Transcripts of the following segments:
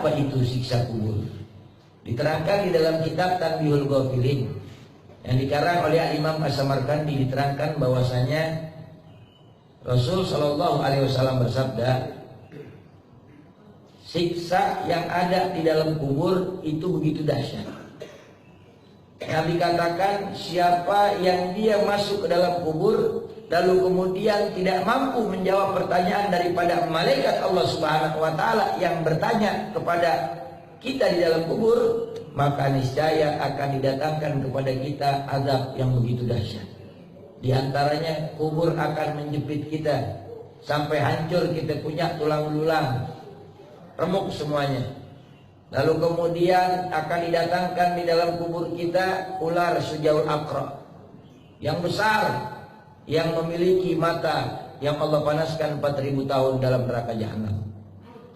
Apa itu siksa kubur? Diterangkan di dalam kitab Tanbihul Ghafilin yang dikarang oleh Imam As-Samarkandi, diterangkan bahwasanya Rasul Shallallahu Alaihi Wasallam bersabda, siksa yang ada di dalam kubur itu begitu dahsyat. Nabi katakan, siapa yang dia masuk ke dalam kubur lalu kemudian tidak mampu menjawab pertanyaan daripada malaikat Allah Subhanahu wa taala yang bertanya kepada kita di dalam kubur, maka niscaya akan didatangkan kepada kita azab yang begitu dahsyat. Di antaranya kubur akan menjepit kita sampai hancur kita punya tulang belulang, remuk semuanya. Lalu kemudian akan didatangkan di dalam kubur kita ular sujaul aqra yang besar, yang memiliki mata yang Allah panaskan 4000 tahun dalam neraka jahanam.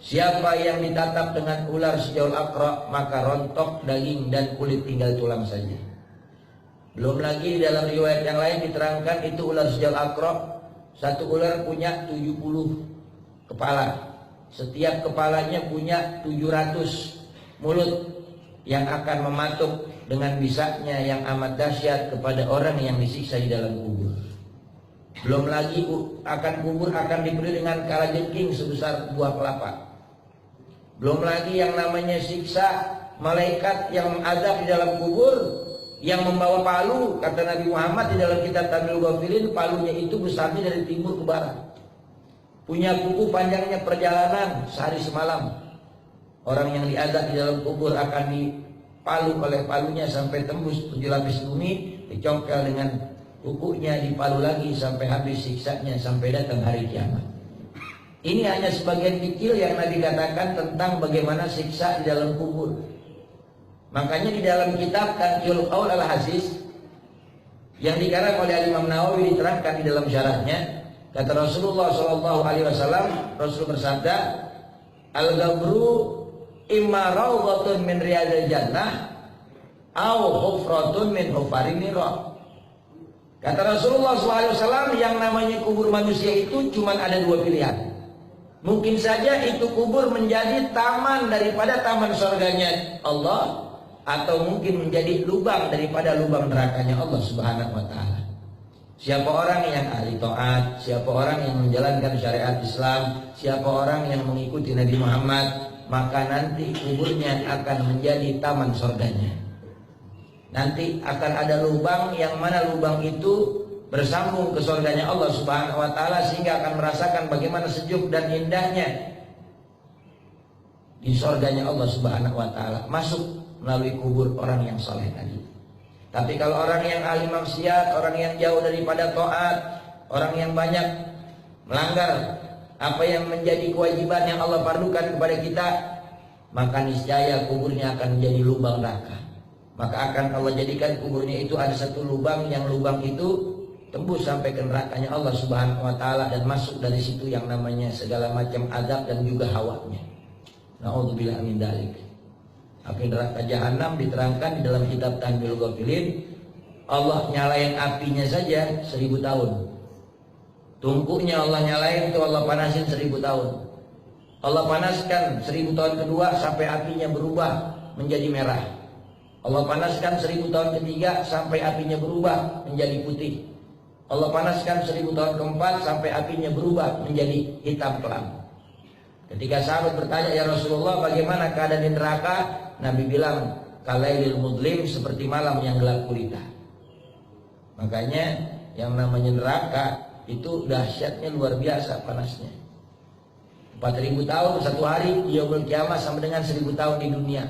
Siapa yang ditatap dengan ular sujaul aqra, maka rontok daging dan kulit, tinggal tulang saja. Belum lagi di dalam riwayat yang lain diterangkan itu ular sujaul aqra, satu ular punya 70 kepala. Setiap kepalanya punya 700 mulut yang akan mematuk dengan bisaknya yang amat dahsyat kepada orang yang disiksa di dalam kubur. Belum lagi kubur akan diberi dengan kalajengking sebesar buah kelapa. Belum lagi yang namanya siksa malaikat yang mengazab di dalam kubur, yang membawa palu. Kata Nabi Muhammad di dalam kitab Tanbihul Ghafilin, palunya itu besarnya dari timur ke barat, punya kuku panjangnya perjalanan sehari semalam. Orang yang diazab di dalam kubur akan dipalu oleh palunya sampai tembus 7 lapis bumi, dicongkel dengan kukunya, dipalu lagi sampai habis siksanya, sampai datang hari kiamat. Ini hanya sebagian kecil yang Nabi katakan tentang bagaimana siksa di dalam kubur. Makanya di dalam kitab Tanqihul Qaul Al-Hasis yang dikarang oleh Imam Nawawi diterangkan di dalam syarahnya, kata Rasulullah SAW, Rasul bersabda, al-gabru imma rawdatun min riyadil jannah au hufratun min hufarin nira. Kata Rasulullah SAW, yang namanya kubur manusia itu cuma ada 2 pilihan. Mungkin saja itu kubur menjadi taman daripada taman surganya Allah, atau mungkin menjadi lubang daripada lubang nerakanya Allah Subhanahu wa taala. Siapa orang yang ahli taat, siapa orang yang menjalankan syariat Islam, siapa orang yang mengikuti Nabi Muhammad, maka nanti kuburnya akan menjadi taman surganya. Nanti akan ada lubang yang mana lubang itu bersambung ke surganya Allah Subhanahu wa taala, sehingga akan merasakan bagaimana sejuk dan indahnya di surganya Allah Subhanahu wa taala, masuk melalui kubur orang yang saleh tadi. Tapi kalau orang yang ahli maksiat, orang yang jauh daripada taat, orang yang banyak melanggar apa yang menjadi kewajiban yang Allah fardukan kepada kita, maka niscaya kuburnya akan menjadi lubang neraka. Maka akan Allah jadikan kuburnya itu ada satu lubang, yang lubang itu tembus sampai ke nerakanya Allah Subhanahu wa taala, dan masuk dari situ yang namanya segala macam azab dan juga hawanya. Na'udzubillah min dzalik. Api neraka jahanam diterangkan di dalam kitab Tanbihul Ghafilin, Allah nyalain apinya saja 1000 tahun. Tungkunya Allah nyalain itu Allah panasin 1000 tahun. Allah panaskan 1000 tahun kedua sampai apinya berubah menjadi merah. Allah panaskan 1000 tahun ketiga sampai apinya berubah menjadi putih. Allah panaskan 1000 tahun keempat sampai apinya berubah menjadi hitam kelam. Ketika sahabat bertanya, ya Rasulullah, bagaimana keadaan di neraka? Nabi bilang, kalailil mudlim, seperti malam yang gelap gulita. Makanya yang namanya neraka itu dahsyatnya luar biasa panasnya. 4000 tahun satu hari yaumul kiamah sama dengan 1000 tahun di dunia.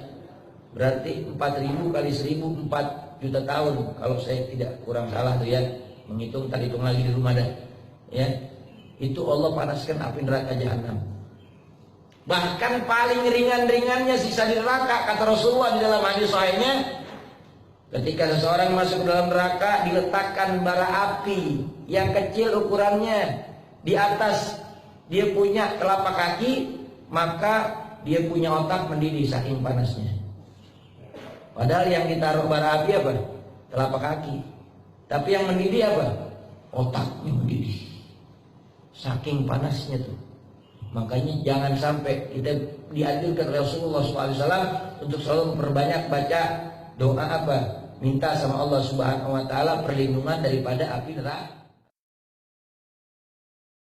Berarti 4000 kali 1000 4 juta tahun, kalau saya tidak kurang salah tuh ya, menghitung, tadi hitung lagi di rumah dah ya. Itu Allah panaskan api neraka jahanam. Bahkan paling ringan-ringannya siksa di neraka, kata Rasulullah di dalam hadis sahihnya, ketika seseorang masuk ke dalam neraka, diletakkan bara api yang kecil ukurannya di atas dia punya telapak kaki, maka dia punya otak mendidih saking panasnya. Padahal yang ditaruh bara api apa? Telapak kaki. Tapi yang mendidih apa? Otaknya mendidih. Saking panasnya tuh. Makanya jangan sampai kita dianjurkan Rasulullah SAW untuk selalu memperbanyak baca doa apa? Minta sama Allah Subhanahu wa taala perlindungan daripada api neraka.